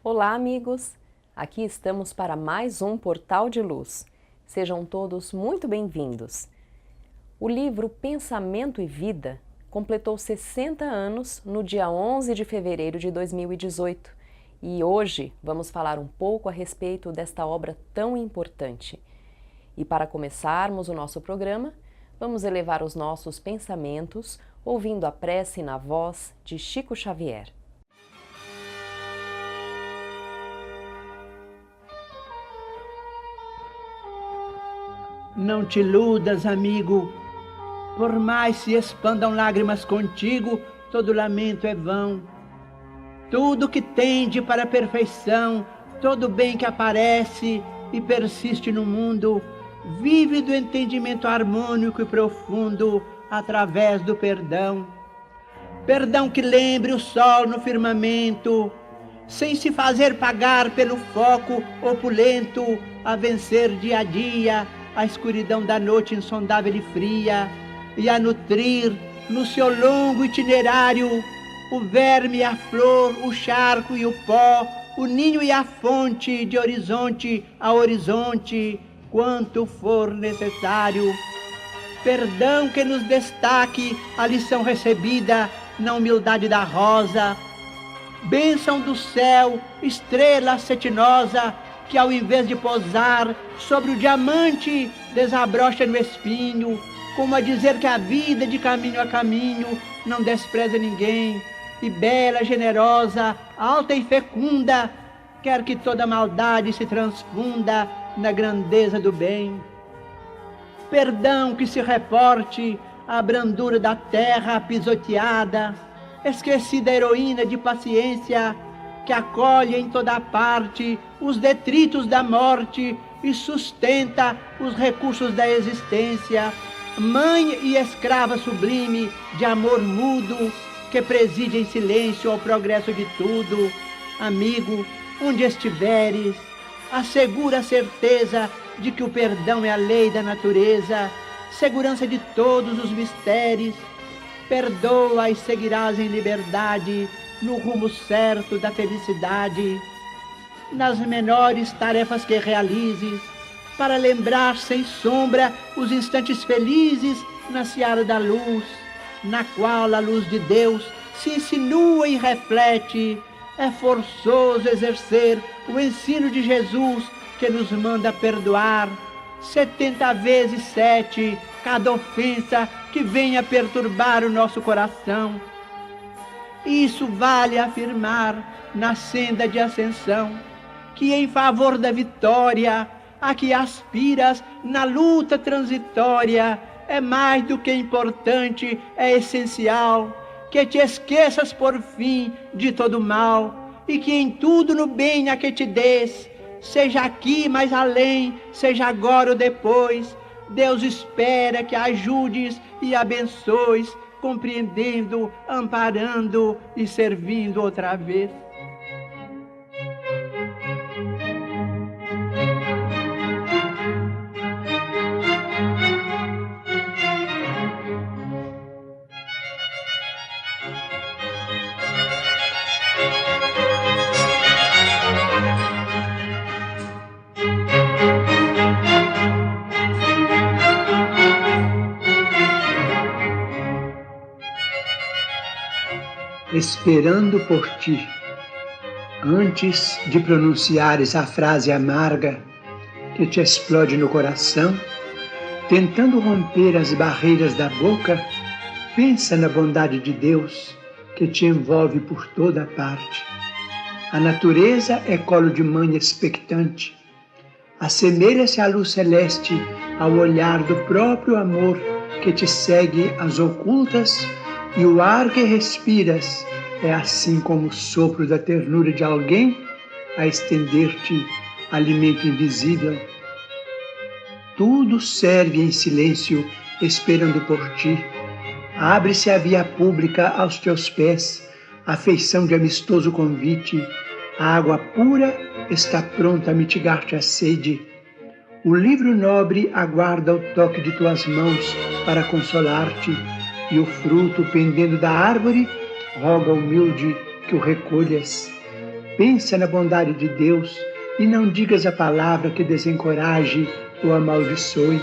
Olá, amigos! Aqui estamos para mais um Portal de Luz. Sejam todos muito bem-vindos. O livro Pensamento e Vida completou 60 anos no dia 11 de fevereiro de 2018 e hoje vamos falar um pouco a respeito desta obra tão importante. E para começarmos o nosso programa, vamos elevar os nossos pensamentos ouvindo a prece na voz de Chico Xavier. Não te iludas, amigo, por mais se expandam lágrimas contigo, todo lamento é vão. Tudo que tende para a perfeição, todo bem que aparece e persiste no mundo, vive do entendimento harmônico e profundo através do perdão. Perdão que lembre o sol no firmamento, sem se fazer pagar pelo foco opulento, a vencer dia a dia a escuridão da noite insondável e fria, e a nutrir no seu longo itinerário o verme e a flor, o charco e o pó, o ninho e a fonte, de horizonte a horizonte, quanto for necessário. Perdão que nos destaque a lição recebida na humildade da rosa, bênção do céu, estrela cetinosa, que ao invés de pousar sobre o diamante, desabrocha no espinho, como a dizer que a vida de caminho a caminho não despreza ninguém, e bela, generosa, alta e fecunda, quer que toda maldade se transfunda na grandeza do bem. Perdão que se reporte à brandura da terra pisoteada, esquecida heroína de paciência, que acolhe em toda parte os detritos da morte e sustenta os recursos da existência, mãe e escrava sublime de amor mudo, que preside em silêncio ao progresso de tudo. Amigo, onde estiveres, assegura a certeza de que o perdão é a lei da natureza, segurança de todos os mistérios. Perdoa e seguirás em liberdade, no rumo certo da felicidade. Nas menores tarefas que realizes, para lembrar sem sombra os instantes felizes na seara da luz, na qual a luz de Deus se insinua e reflete. É forçoso exercer o ensino de Jesus, que nos manda perdoar 70 vezes 7 cada ofensa que venha perturbar o nosso coração. Isso vale afirmar na senda de ascensão, que em favor da vitória a que aspiras na luta transitória é mais do que importante, é essencial, que te esqueças por fim de todo mal, e que em tudo no bem a que te des, seja aqui mais além, seja agora ou depois, Deus espera que ajudes e abençoes, compreendendo, amparando e servindo outra vez. Esperando por ti. Antes de pronunciares a frase amarga que te explode no coração, tentando romper as barreiras da boca, pensa na bondade de Deus que te envolve por toda parte. A natureza é colo de mãe expectante. Assemelha-se à luz celeste ao olhar do próprio amor que te segue às ocultas, e o ar que respiras é assim como o sopro da ternura de alguém a estender-te alimento invisível. Tudo serve em silêncio, esperando por ti. Abre-se a via pública aos teus pés, a feição de amistoso convite. A água pura está pronta a mitigar-te a sede. O livro nobre aguarda o toque de tuas mãos para consolar-te, e o fruto pendendo da árvore roga humilde que o recolhas. Pensa na bondade de Deus e não digas a palavra que desencoraje ou amaldiçoe.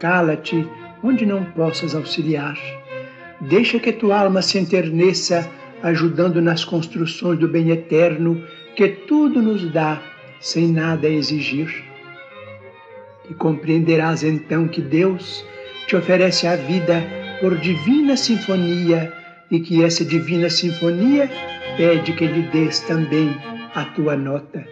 Cala-te onde não possas auxiliar. Deixa que tua alma se enterneça, ajudando nas construções do bem eterno, que tudo nos dá, sem nada exigir. E compreenderás então que Deus te oferece a vida por divina sinfonia, e que essa divina sinfonia pede que lhe des também a tua nota.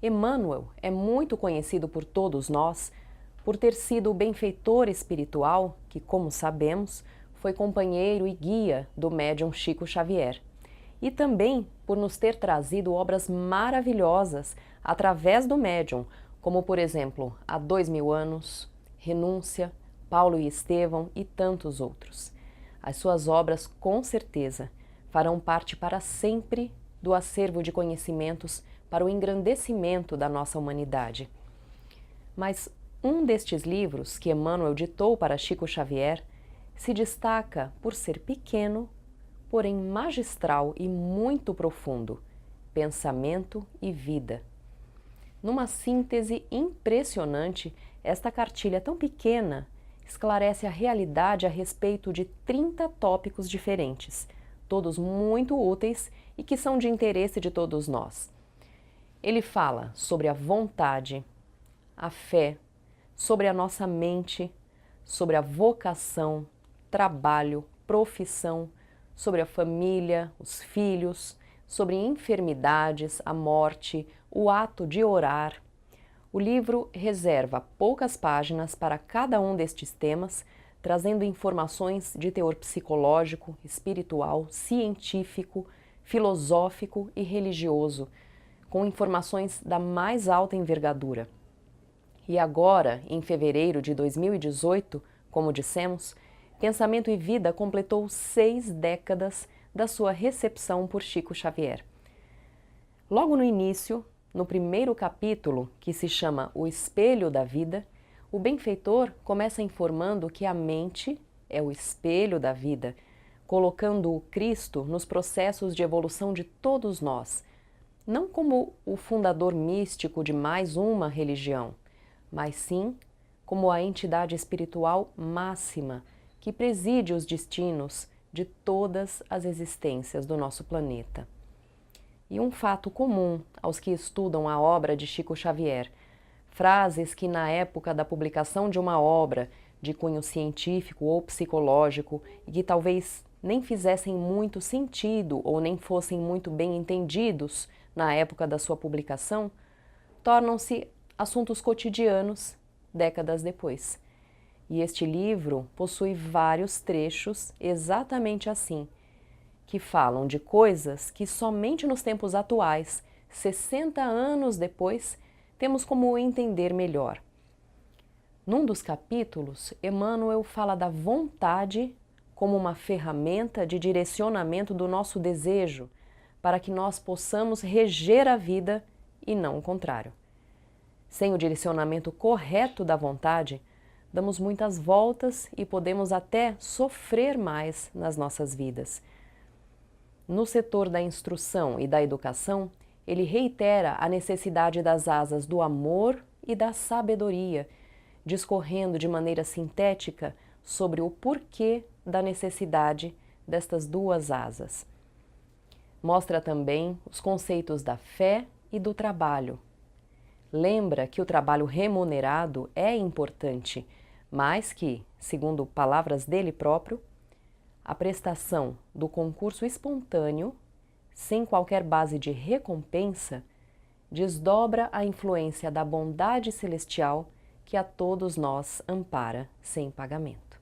Emmanuel é muito conhecido por todos nós por ter sido o benfeitor espiritual que, como sabemos, foi companheiro e guia do médium Chico Xavier. E também por nos ter trazido obras maravilhosas através do médium, como por exemplo, Há 2000 anos, Renúncia, Paulo e Estevão e tantos outros. As suas obras, com certeza, farão parte para sempre do acervo de conhecimentos para o engrandecimento da nossa humanidade. Mas um destes livros que Emmanuel ditou para Chico Xavier se destaca por ser pequeno, porém magistral e muito profundo, Pensamento e Vida. Numa síntese impressionante, esta cartilha tão pequena esclarece a realidade a respeito de 30 tópicos diferentes, todos muito úteis e que são de interesse de todos nós. Ele fala sobre a vontade, a fé, sobre a nossa mente, sobre a vocação, trabalho, profissão, sobre a família, os filhos, sobre enfermidades, a morte, o ato de orar. O livro reserva poucas páginas para cada um destes temas, trazendo informações de teor psicológico, espiritual, científico, filosófico e religioso, com informações da mais alta envergadura. E agora, em fevereiro de 2018, como dissemos, Pensamento e Vida completou 6 décadas da sua recepção por Chico Xavier. Logo no início, no primeiro capítulo, que se chama O Espelho da Vida, o benfeitor começa informando que a mente é o espelho da vida, colocando o Cristo nos processos de evolução de todos nós, não como o fundador místico de mais uma religião, mas sim como a entidade espiritual máxima que preside os destinos de todas as existências do nosso planeta. E um fato comum aos que estudam a obra de Chico Xavier, frases que na época da publicação de uma obra de cunho científico ou psicológico e que talvez nem fizessem muito sentido ou nem fossem muito bem entendidos na época da sua publicação, tornam-se assuntos cotidianos décadas depois. E este livro possui vários trechos exatamente assim, que falam de coisas que somente nos tempos atuais, 60 anos depois, temos como entender melhor. Num dos capítulos, Emmanuel fala da vontade como uma ferramenta de direcionamento do nosso desejo, para que nós possamos reger a vida e não o contrário. Sem o direcionamento correto da vontade, damos muitas voltas e podemos até sofrer mais nas nossas vidas. No setor da instrução e da educação, ele reitera a necessidade das asas do amor e da sabedoria, discorrendo de maneira sintética sobre o porquê da necessidade destas duas asas. Mostra também os conceitos da fé e do trabalho. Lembra que o trabalho remunerado é importante, mas que, segundo palavras dele próprio, A prestação do concurso espontâneo, sem qualquer base de recompensa, desdobra a influência da bondade celestial que a todos nós ampara sem pagamento.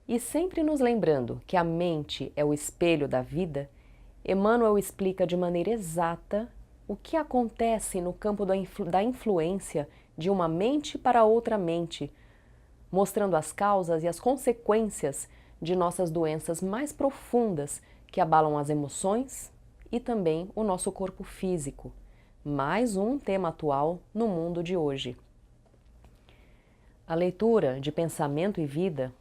E sempre nos lembrando que a mente é o espelho da vida, Emmanuel explica de maneira exata o que acontece no campo da influência de uma mente para outra mente, mostrando as causas e as consequências de nossas doenças mais profundas que abalam as emoções e também o nosso corpo físico. Mais um tema atual no mundo de hoje. A leitura de Pensamento e Vida,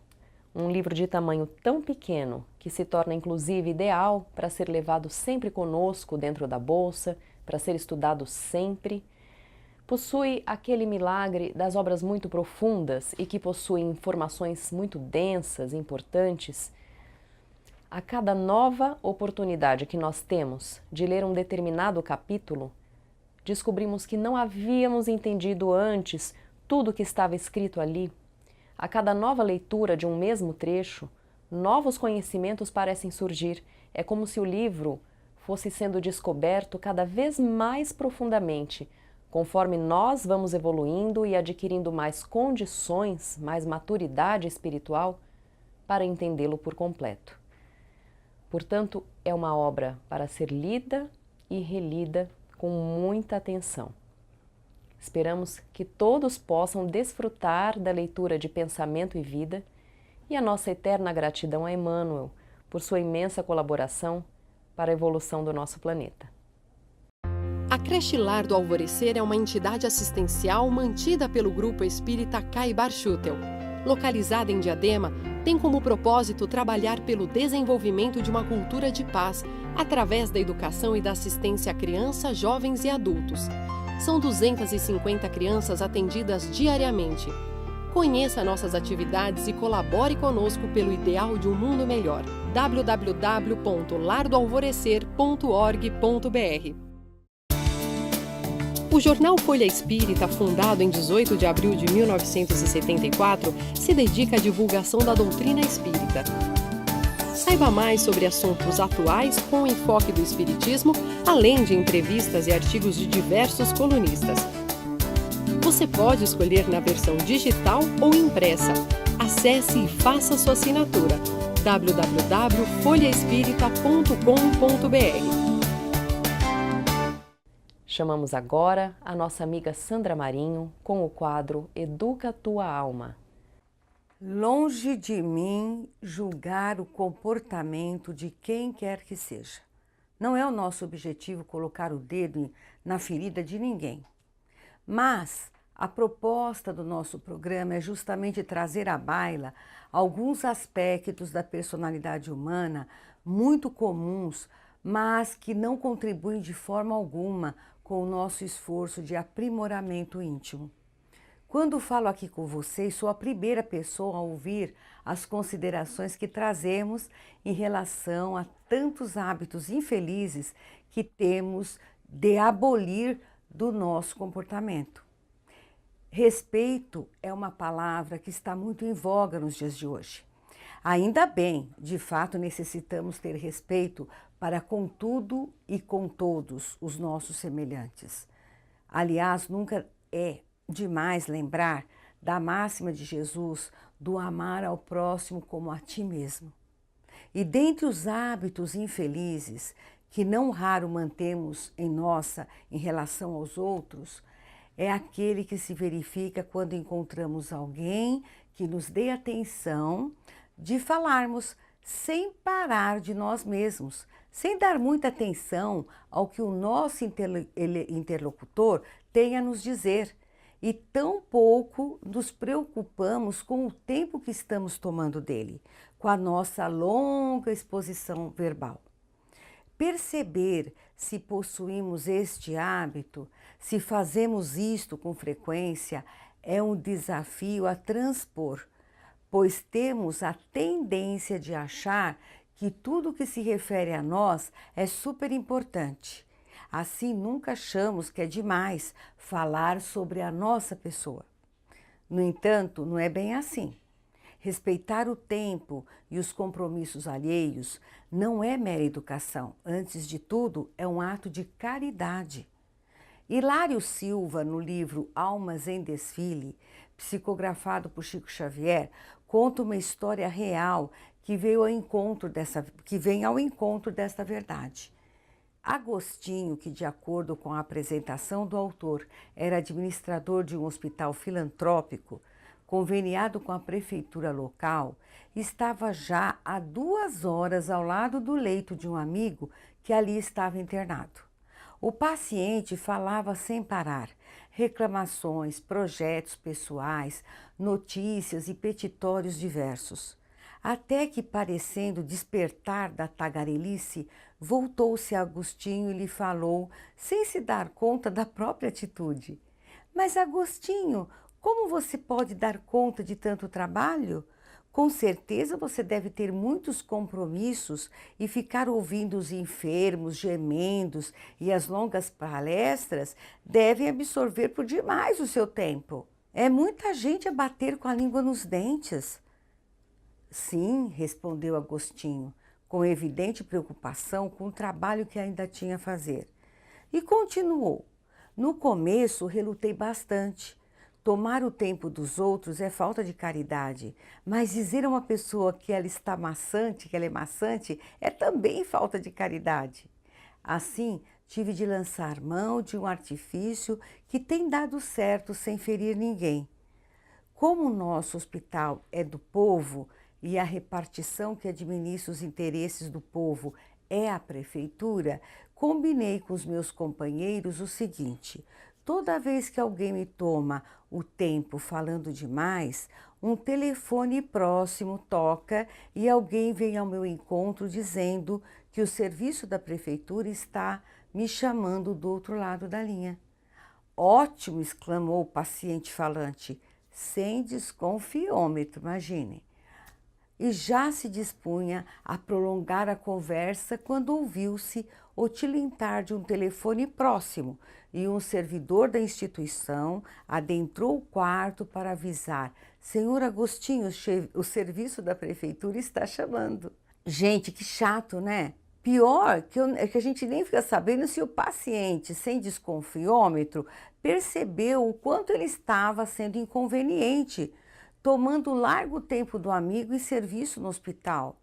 um livro de tamanho tão pequeno que se torna inclusive ideal para ser levado sempre conosco dentro da bolsa, para ser estudado sempre, possui aquele milagre das obras muito profundas e que possuem informações muito densas e importantes. A cada nova oportunidade que nós temos de ler um determinado capítulo, descobrimos que não havíamos entendido antes tudo o que estava escrito ali. A cada nova leitura de um mesmo trecho, novos conhecimentos parecem surgir. É como se o livro fosse sendo descoberto cada vez mais profundamente, conforme nós vamos evoluindo e adquirindo mais condições, mais maturidade espiritual para entendê-lo por completo. Portanto, é uma obra para ser lida e relida com muita atenção. Esperamos que todos possam desfrutar da leitura de Pensamento e Vida e a nossa eterna gratidão a Emmanuel por sua imensa colaboração para a evolução do nosso planeta. A Creche Lar do Alvorecer é uma entidade assistencial mantida pelo Grupo Espírita Caibar Schutel. Localizada em Diadema, tem como propósito trabalhar pelo desenvolvimento de uma cultura de paz através da educação e da assistência a crianças, jovens e adultos. São 250 crianças atendidas diariamente. Conheça nossas atividades e colabore conosco pelo ideal de um mundo melhor. www.lardoalvorecer.org.br. O jornal Folha Espírita, fundado em 18 de abril de 1974, se dedica à divulgação da doutrina espírita. Saiba mais sobre assuntos atuais com o enfoque do Espiritismo, além de entrevistas e artigos de diversos colunistas. Você pode escolher na versão digital ou impressa. Acesse e faça sua assinatura. www.folhaespirita.com.br. Chamamos agora a nossa amiga Sandra Marinho com o quadro Educa Tua Alma. Longe de mim julgar o comportamento de quem quer que seja. Não é o nosso objetivo colocar o dedo na ferida de ninguém. Mas a proposta do nosso programa é justamente trazer à baila alguns aspectos da personalidade humana muito comuns, mas que não contribuem de forma alguma com o nosso esforço de aprimoramento íntimo. Quando falo aqui com vocês, sou a primeira pessoa a ouvir as considerações que trazemos em relação a tantos hábitos infelizes que temos de abolir do nosso comportamento. Respeito é uma palavra que está muito em voga nos dias de hoje. Ainda bem, de fato necessitamos ter respeito para com tudo e com todos os nossos semelhantes. Aliás, nunca é demais lembrar da máxima de Jesus do amar ao próximo como a ti mesmo. E dentre os hábitos infelizes que não raro mantemos em relação aos outros, é aquele que se verifica quando encontramos alguém que nos dê atenção de falarmos sem parar de nós mesmos, sem dar muita atenção ao que o nosso interlocutor tem a nos dizer. E tão pouco nos preocupamos com o tempo que estamos tomando dele, com a nossa longa exposição verbal. Perceber se possuímos este hábito, se fazemos isto com frequência, é um desafio a transpor, pois temos a tendência de achar que tudo que se refere a nós é super importante. Assim, nunca achamos que é demais falar sobre a nossa pessoa. No entanto, não é bem assim. Respeitar o tempo e os compromissos alheios não é mera educação. Antes de tudo, é um ato de caridade. Hilário Silva, no livro Almas em Desfile, psicografado por Chico Xavier, conta uma história real que vem ao encontro desta verdade. Agostinho, que de acordo com a apresentação do autor, era administrador de um hospital filantrópico, conveniado com a prefeitura local, estava já há 2 horas ao lado do leito de um amigo que ali estava internado. O paciente falava sem parar, reclamações, projetos pessoais, notícias e petitórios diversos. Até que, parecendo despertar da tagarelice, voltou-se a Agostinho e lhe falou, sem se dar conta da própria atitude: "Mas, Agostinho, como você pode dar conta de tanto trabalho? Com certeza você deve ter muitos compromissos e ficar ouvindo os enfermos, gemendos e as longas palestras devem absorver por demais o seu tempo. É muita gente a bater com a língua nos dentes." "Sim", respondeu Agostinho, com evidente preocupação com o trabalho que ainda tinha a fazer. E continuou: "No começo relutei bastante. Tomar o tempo dos outros é falta de caridade, mas dizer a uma pessoa que ela é maçante, é também falta de caridade. Assim, tive de lançar mão de um artifício que tem dado certo sem ferir ninguém. Como o nosso hospital é do povo e a repartição que administra os interesses do povo é a prefeitura, combinei com os meus companheiros o seguinte: toda vez que alguém me toma o tempo falando demais, um telefone próximo toca e alguém vem ao meu encontro dizendo que o serviço da prefeitura está me chamando do outro lado da linha." "Ótimo!" exclamou o paciente falante, sem desconfiômetro, imagine. E já se dispunha a prolongar a conversa quando ouviu-se o tilintar de um telefone próximo e um servidor da instituição adentrou o quarto para avisar: "Senhor Agostinho, o serviço da prefeitura está chamando." Gente, que chato, né? Pior é que a gente nem fica sabendo se o paciente, sem desconfiômetro, percebeu o quanto ele estava sendo inconveniente, tomando largo tempo do amigo em serviço no hospital.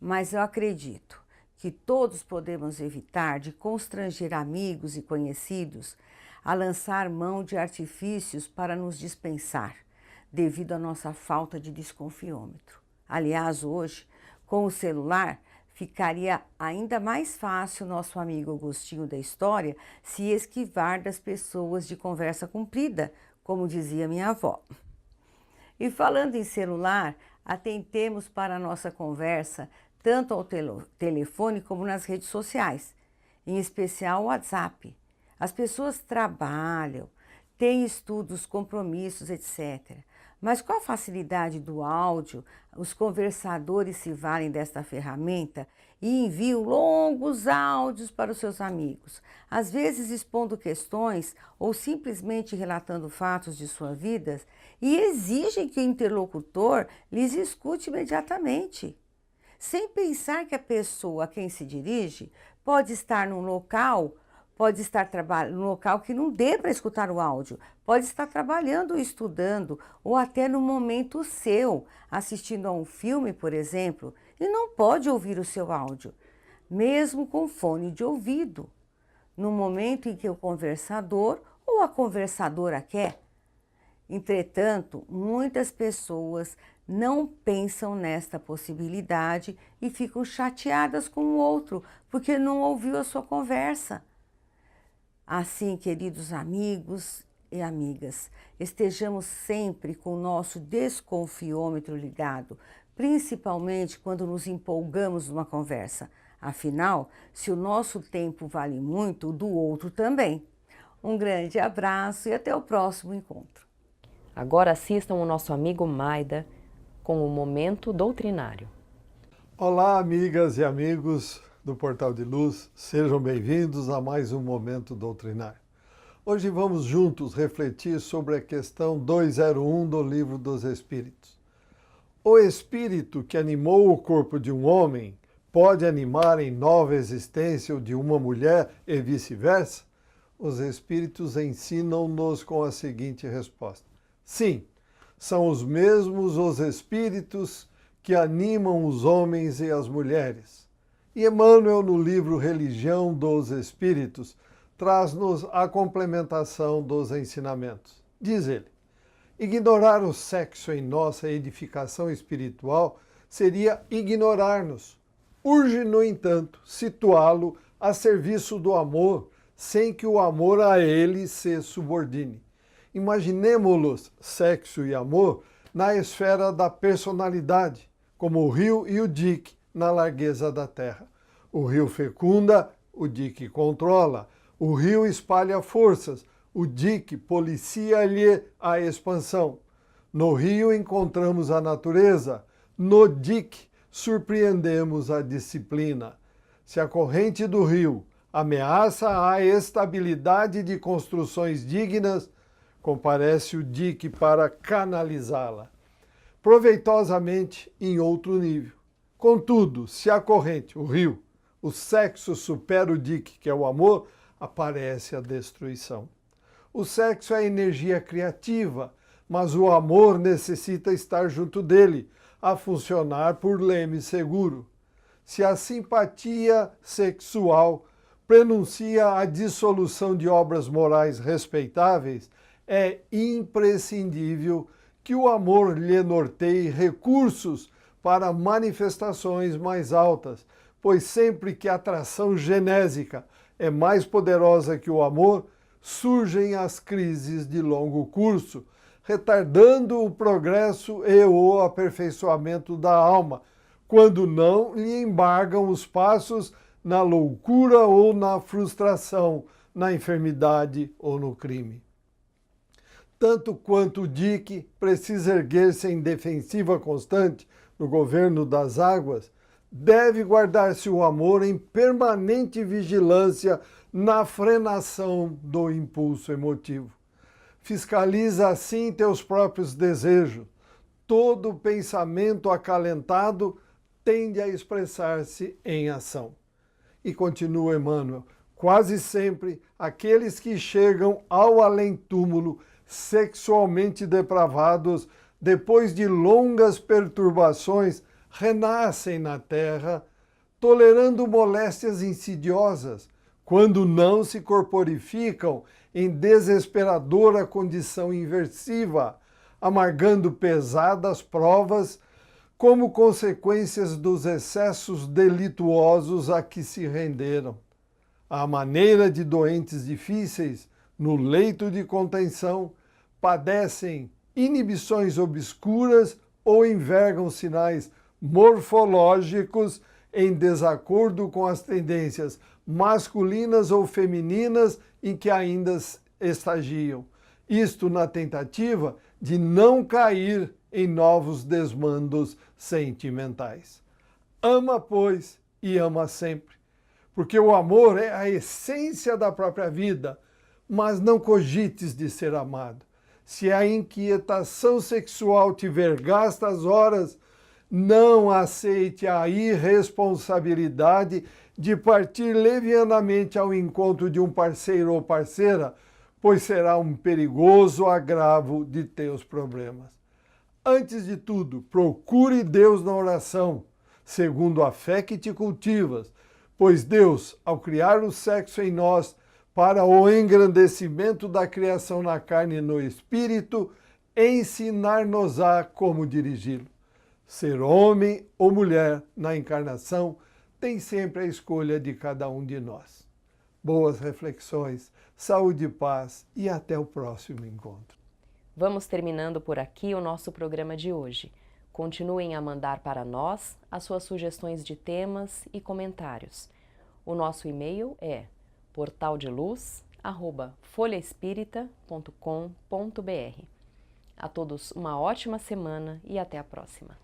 Mas eu acredito que todos podemos evitar de constranger amigos e conhecidos a lançar mão de artifícios para nos dispensar, devido à nossa falta de desconfiômetro. Aliás, hoje, com o celular, ficaria ainda mais fácil nosso amigo Agostinho da história se esquivar das pessoas de conversa comprida, como dizia minha avó. E falando em celular, atentemos para a nossa conversa tanto ao telefone como nas redes sociais, em especial o WhatsApp. As pessoas trabalham, têm estudos, compromissos, etc. Mas com a facilidade do áudio, os conversadores se valem desta ferramenta e enviam longos áudios para os seus amigos, às vezes expondo questões ou simplesmente relatando fatos de sua vida, e exigem que o interlocutor lhes escute imediatamente, sem pensar que a pessoa a quem se dirige pode estar num local que não dê para escutar o áudio, pode estar trabalhando ou estudando, ou até no momento seu, assistindo a um filme, por exemplo, e não pode ouvir o seu áudio, mesmo com fone de ouvido, no momento em que o conversador ou a conversadora quer. Entretanto, muitas pessoas não pensam nesta possibilidade e ficam chateadas com o outro, porque não ouviu a sua conversa. Assim, queridos amigos e amigas, estejamos sempre com o nosso desconfiômetro ligado, principalmente quando nos empolgamos numa conversa. Afinal, se o nosso tempo vale muito, o do outro também. Um grande abraço e até o próximo encontro. Agora assistam o nosso amigo Maida com o Momento Doutrinário. Olá, amigas e amigos do Portal de Luz, sejam bem-vindos a mais um Momento Doutrinário. Hoje vamos juntos refletir sobre a questão 201 do Livro dos Espíritos. O espírito que animou o corpo de um homem pode animar em nova existência o de uma mulher e vice-versa? Os espíritos ensinam-nos com a seguinte resposta: sim, são os mesmos os espíritos que animam os homens e as mulheres. E Emmanuel, no livro Religião dos Espíritos, traz-nos a complementação dos ensinamentos. Diz ele: ignorar o sexo em nossa edificação espiritual seria ignorar-nos. Urge, no entanto, situá-lo a serviço do amor, sem que o amor a ele se subordine. Imaginemo-los, sexo e amor, na esfera da personalidade, como o rio e o dique na largueza da terra. O rio fecunda, o dique controla. O rio espalha forças, o dique policia-lhe a expansão. No rio encontramos a natureza, no dique surpreendemos a disciplina. Se a corrente do rio ameaça a estabilidade de construções dignas, comparece o dique para canalizá-la proveitosamente em outro nível. Contudo, se a corrente, o rio, o sexo supera o dique, que é o amor, aparece a destruição. O sexo é energia criativa, mas o amor necessita estar junto dele, a funcionar por leme seguro. Se a simpatia sexual prenuncia a dissolução de obras morais respeitáveis, é imprescindível que o amor lhe norteie recursos para manifestações mais altas, pois sempre que a atração genésica é mais poderosa que o amor, surgem as crises de longo curso, retardando o progresso e o aperfeiçoamento da alma, quando não lhe embargam os passos na loucura ou na frustração, na enfermidade ou no crime. Tanto quanto o dique precisa erguer-se em defensiva constante no governo das águas, deve guardar-se o amor em permanente vigilância na frenação do impulso emotivo. Fiscaliza assim teus próprios desejos. Todo pensamento acalentado tende a expressar-se em ação. E continua Emmanuel: quase sempre aqueles que chegam ao além-túmulo sexualmente depravados, depois de longas perturbações, renascem na terra, tolerando moléstias insidiosas, quando não se corporificam em desesperadora condição inversiva, amargando pesadas provas como consequências dos excessos delituosos a que se renderam. À maneira de doentes difíceis, no leito de contenção, padecem inibições obscuras ou envergam sinais morfológicos em desacordo com as tendências masculinas ou femininas em que ainda estagiam. Isto na tentativa de não cair em novos desmandos sentimentais. Ama, pois, e ama sempre, porque o amor é a essência da própria vida, mas não cogites de ser amado. Se a inquietação sexual tiver gastas horas, não aceite a irresponsabilidade de partir levianamente ao encontro de um parceiro ou parceira, pois será um perigoso agravo de teus problemas. Antes de tudo, procure Deus na oração, segundo a fé que te cultivas, pois Deus, ao criar o sexo em nós, para o engrandecimento da criação na carne e no espírito, ensinar-nos-á como dirigi-lo. Ser homem ou mulher na encarnação tem sempre a escolha de cada um de nós. Boas reflexões, saúde e paz e até o próximo encontro. Vamos terminando por aqui o nosso programa de hoje. Continuem a mandar para nós as suas sugestões de temas e comentários. O nosso e-mail é portaldeluz@folhaespirita.com.br. A todos uma ótima semana e até a próxima.